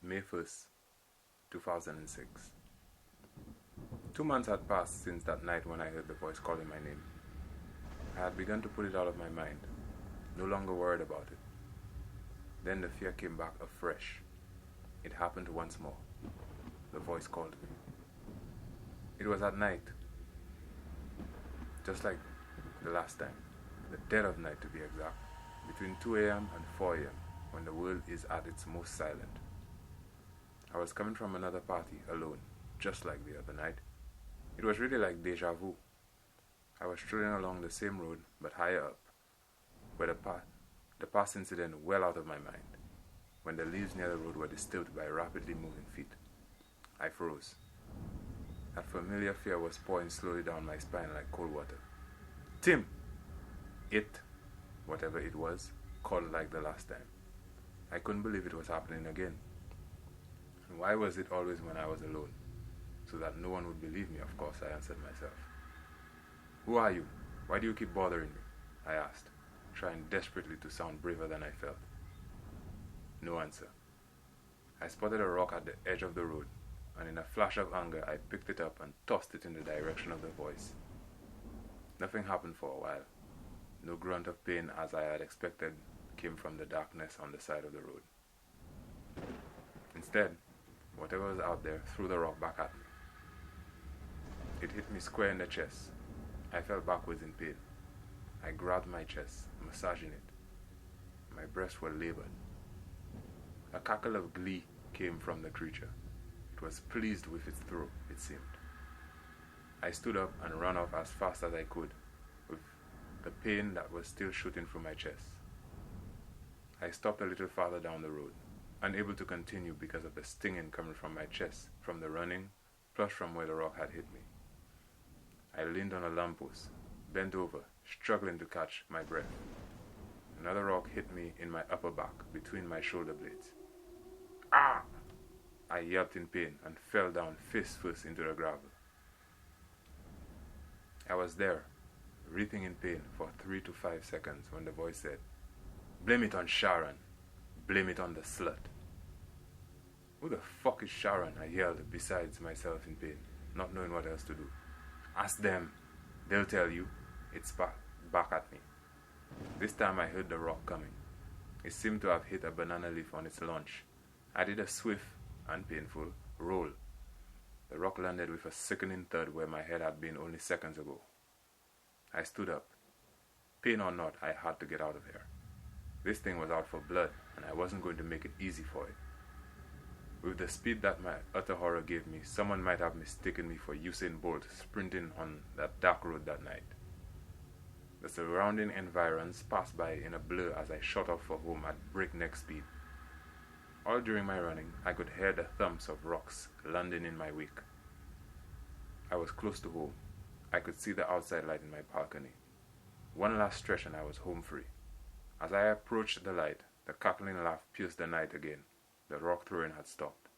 May 1st, 2006. 2 months had passed since that night when I heard the voice calling my name. I had begun to put it out of my mind, no longer worried about it. Then the fear came back afresh. It happened once more. The voice called me. It was at night, just like the last time, the dead of night to be exact, between 2 a.m. and 4 a.m., when the world is at its most silent. I was coming from another party alone, just like the other night. It was really like deja vu. I was strolling along the same road, but higher up, where the past incident well out of my mind, when the leaves near the road were disturbed by rapidly moving feet. I froze. That familiar fear was pouring slowly down my spine like cold water. Tim! It, whatever it was, called like the last time. I couldn't believe it was happening again. And why was it always when I was alone? So that no one would believe me, of course, I answered myself. Who are you? Why do you keep bothering me? I asked, trying desperately to sound braver than I felt. No answer. I spotted a rock at the edge of the road, and in a flash of anger, I picked it up and tossed it in the direction of the voice. Nothing happened for a while. No grunt of pain, as I had expected, came from the darkness on the side of the road. Instead, whatever was out there threw the rock back at me. It hit me square in the chest. I fell backwards in pain. I grabbed my chest, massaging it. My breasts were labored. A cackle of glee came from the creature. It was pleased with its throw, it seemed. I stood up and ran off as fast as I could, with the pain that was still shooting through my chest. I stopped a little farther down the road, unable to continue because of the stinging coming from my chest, from the running, plus from where the rock had hit me. I leaned on a lamppost, bent over, struggling to catch my breath. Another rock hit me in my upper back, between my shoulder blades. Ah! I yelped in pain and fell down face first into the gravel. I was there, writhing in pain for 3 to 5 seconds when the voice said, "Blame it on Sharon. Blame it on the slut." Who the fuck is Sharon? I yelled besides myself in pain, not knowing what else to do. Ask them. They'll tell you. It's back at me. This time I heard the rock coming. It seemed to have hit a banana leaf on its launch. I did a swift and painful roll. The rock landed with a sickening thud where my head had been only seconds ago. I stood up. Pain or not, I had to get out of here. This thing was out for blood, and I wasn't going to make it easy for it. With the speed that my utter horror gave me, someone might have mistaken me for Usain Bolt sprinting on that dark road that night. The surrounding environs passed by in a blur as I shot off for home at breakneck speed. All during my running, I could hear the thumps of rocks landing in my wake. I was close to home. I could see the outside light in my balcony. One last stretch and I was home free. As I approached the light, the cackling laugh pierced the night again. The rock throwing had stopped.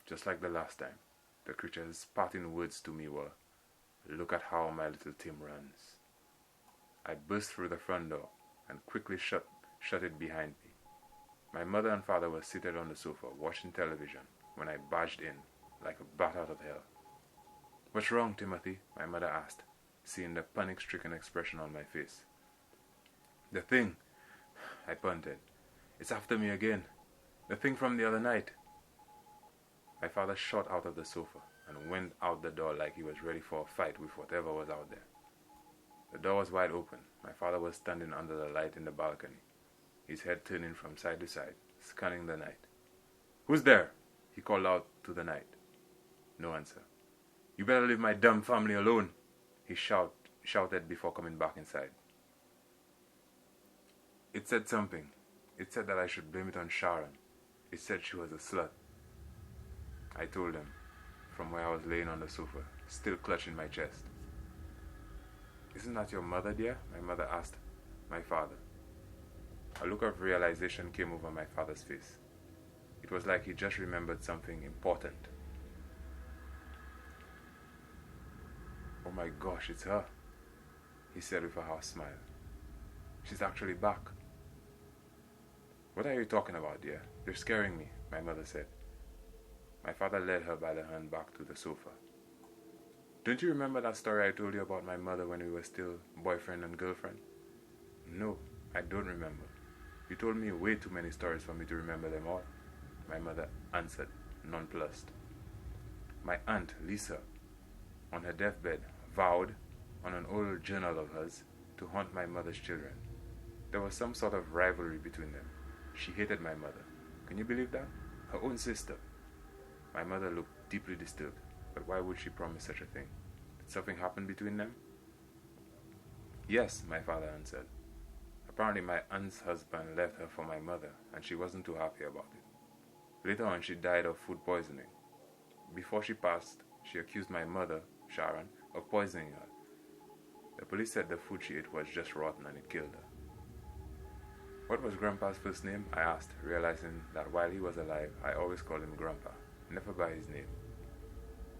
Just like the last time, the creature's parting words to me were, "Look at how my little Tim runs." I burst through the front door and quickly shut it behind me. My mother and father were seated on the sofa watching television when I barged in like a bat out of hell. "What's wrong, Timothy?" my mother asked, seeing the panic-stricken expression on my face. "The thing," I panted. "It's after me again. The thing from the other night." My father shot out of the sofa and went out the door like he was ready for a fight with whatever was out there. The door was wide open. My father was standing under the light in the balcony, his head turning from side to side, scanning the night. "Who's there?" he called out to the night. No answer. "You better leave my dumb family alone," he shouted before coming back inside. "It said something. It said that I should blame it on Sharon. It said she was a slut." I told him, from where I was laying on the sofa, still clutching my chest. "Isn't that your mother, dear?" my mother asked my father. A look of realization came over my father's face. It was like he just remembered something important. "Oh my gosh, it's her," he said with a half smile. "She's actually back." What are you talking about, dear? You're scaring me, my mother said. My father led her by the hand back to the sofa. Don't you remember that story I told you about my mother when we were still boyfriend and girlfriend? No, I don't remember. You told me way too many stories for me to remember them all, my mother answered, nonplussed. My aunt, Lisa, on her deathbed, vowed, on an old journal of hers, to haunt my mother's children. There was some sort of rivalry between them. She hated my mother. Can you believe that? Her own sister. My mother looked deeply disturbed. But why would she promise such a thing? Did something happen between them? Yes, my father answered. Apparently my aunt's husband left her for my mother, and she wasn't too happy about it. Later on, she died of food poisoning. Before she passed, she accused my mother, Sharon, of poisoning her. The police said the food she ate was just rotten and it killed her. What was Grandpa's first name? I asked, realizing that while he was alive, I always called him Grandpa, never by his name.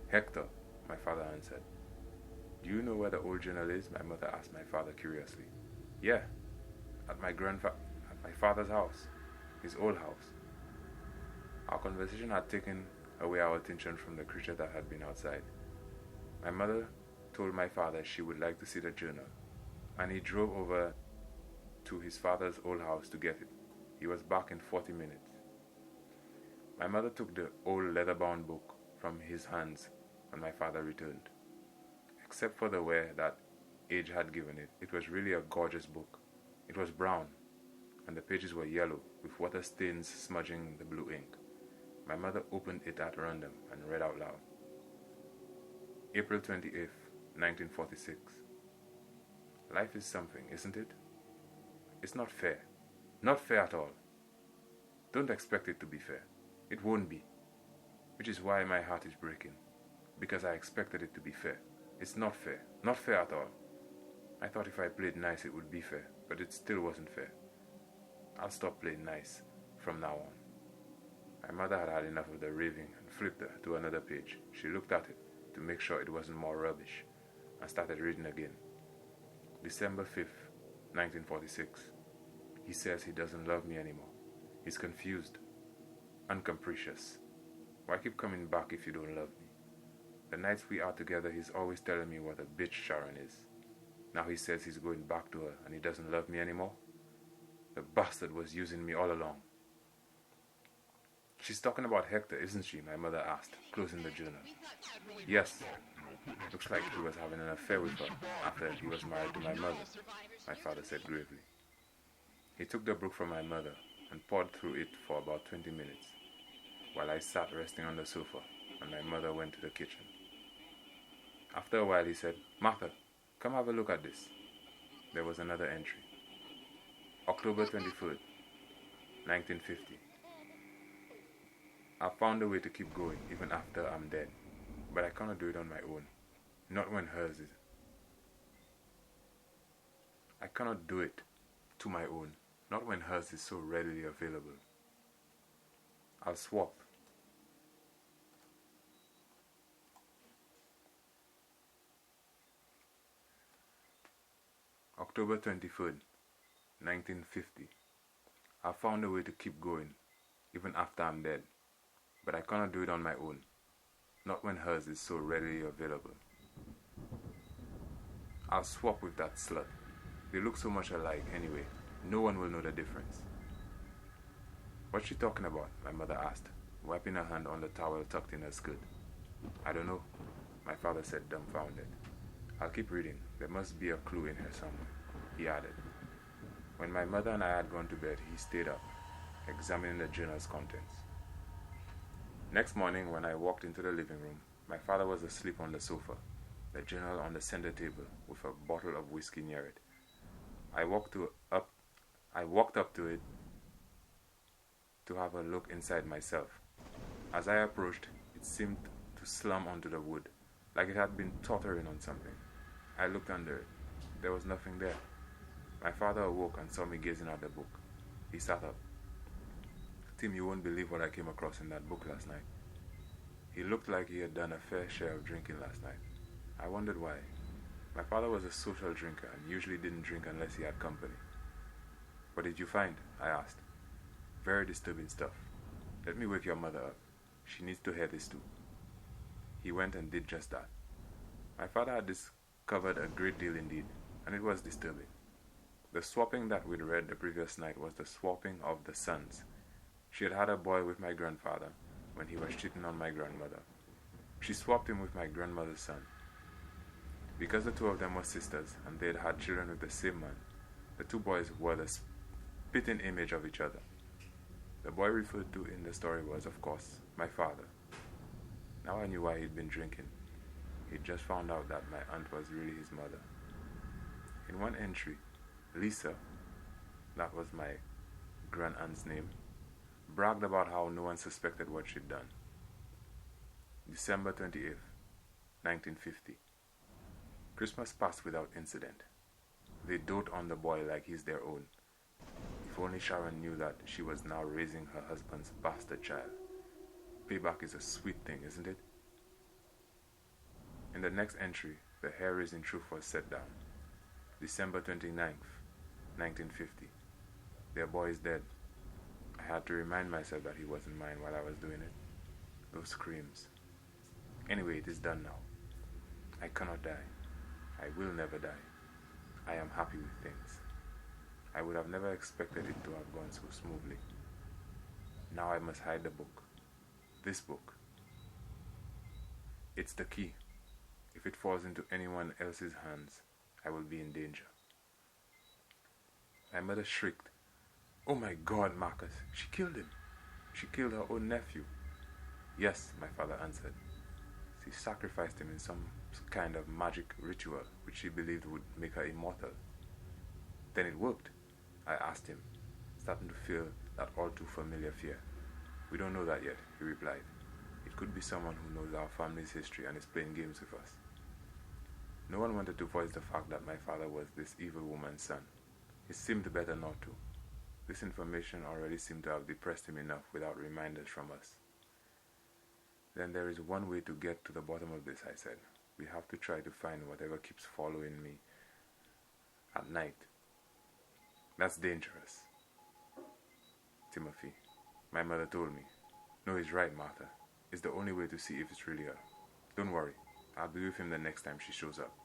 Hector, my father answered. Do you know where the old journal is? My mother asked my father curiously. Yeah, at my father's house, his old house. Our conversation had taken away our attention from the creature that had been outside. My mother told my father she would like to see the journal, and he drove over to his father's old house to get it. He was back in 40 minutes. My mother took the old leather-bound book from his hands when my father returned. Except for the wear that age had given it, it was really a gorgeous book. It was brown, and the pages were yellow, with water stains smudging the blue ink. My mother opened it at random and read out loud. April 28th, 1946. Life is something, isn't it? It's not fair. Not fair at all. Don't expect it to be fair. It won't be. Which is why my heart is breaking. Because I expected it to be fair. It's not fair. Not fair at all. I thought if I played nice it would be fair, but it still wasn't fair. I'll stop playing nice from now on. My mother had had enough of the raving and flipped her to another page. She looked at it to make sure it wasn't more rubbish and started reading again. December 5th, 1946. He says he doesn't love me anymore. He's confused, uncapricious. Why keep coming back if you don't love me? The nights we are together, he's always telling me what a bitch Sharon is. Now he says he's going back to her and he doesn't love me anymore. The bastard was using me all along. She's talking about Hector, isn't she? My mother asked, closing the journal. Yes. Looks like he was having an affair with her after he was married to my mother, my father said gravely. He took the book from my mother and pored through it for about 20 minutes, while I sat resting on the sofa and my mother went to the kitchen. After a while he said, Martha, come have a look at this. There was another entry. October 23rd, 1950. I found a way to keep going even after I'm dead, but I cannot do it on my own. Not when hers is. I cannot do it to my own, not when hers is so readily available. I'll swap. October 23rd, 1950. I found a way to keep going, even after I'm dead, but I cannot do it on my own, not when hers is so readily available. I'll swap with that slut. They look so much alike anyway, no one will know the difference. What's she talking about? My mother asked, wiping her hand on the towel tucked in her skirt. I don't know, my father said, dumbfounded. I'll keep reading. There must be a clue in here somewhere, he added. When my mother and I had gone to bed, he stayed up, examining the journal's contents. Next morning, when I walked into the living room, my father was asleep on the sofa, the journal on the center table, with a bottle of whiskey near it. I walked up to it to have a look inside myself. As I approached, it seemed to slump onto the wood, like it had been tottering on something. I looked under it. There was nothing there. My father awoke and saw me gazing at the book. He sat up. Tim, you won't believe what I came across in that book last night. He looked like he had done a fair share of drinking last night. I wondered why. My father was a social drinker and usually didn't drink unless he had company. What did you find? I asked. Very disturbing stuff. Let me wake your mother up. She needs to hear this too. He went and did just that. My father had discovered a great deal indeed, and it was disturbing. The swapping that we'd read the previous night was the swapping of the sons. She had had a boy with my grandfather when he was cheating on my grandmother. She swapped him with my grandmother's son. Because the two of them were sisters and they had had children with the same man, the two boys were the spitting image of each other. The boy referred to in the story was, of course, my father. Now I knew why he'd been drinking. He'd just found out that my aunt was really his mother. In one entry, Lisa, that was my grand-aunt's name, bragged about how no one suspected what she'd done. December 28th, 1950. Christmas passed without incident. They dote on the boy like he's their own. If only Sharon knew that she was now raising her husband's bastard child. Payback is a sweet thing, isn't it? In the next entry, the hair-raising truth was set down. December 29th, 1950. Their boy is dead. I had to remind myself that he wasn't mine while I was doing it. Those screams. Anyway, it is done now. I cannot die. I will never die. I am happy with things. I would have never expected it to have gone so smoothly. Now I must hide the book. This book. It's the key. If it falls into anyone else's hands, I will be in danger. My mother shrieked, "Oh my God, Marcus, she killed him. She killed her own nephew." "Yes," my father answered. She sacrificed him in some kind of magic ritual which she believed would make her immortal. Then it worked, I asked him, starting to feel that all too familiar fear. "We don't know that yet," he replied. "It could be someone who knows our family's history and is playing games with us." No one wanted to voice the fact that my father was this evil woman's son. It seemed better not to. This information already seemed to have depressed him enough without reminders from us. "Then there is one way to get to the bottom of this," I said. "We have to try to find whatever keeps following me at night." "That's dangerous." "Timothy," my mother told me. "No, he's right, Martha. It's the only way to see if it's really her. Don't worry. I'll be with him the next time she shows up."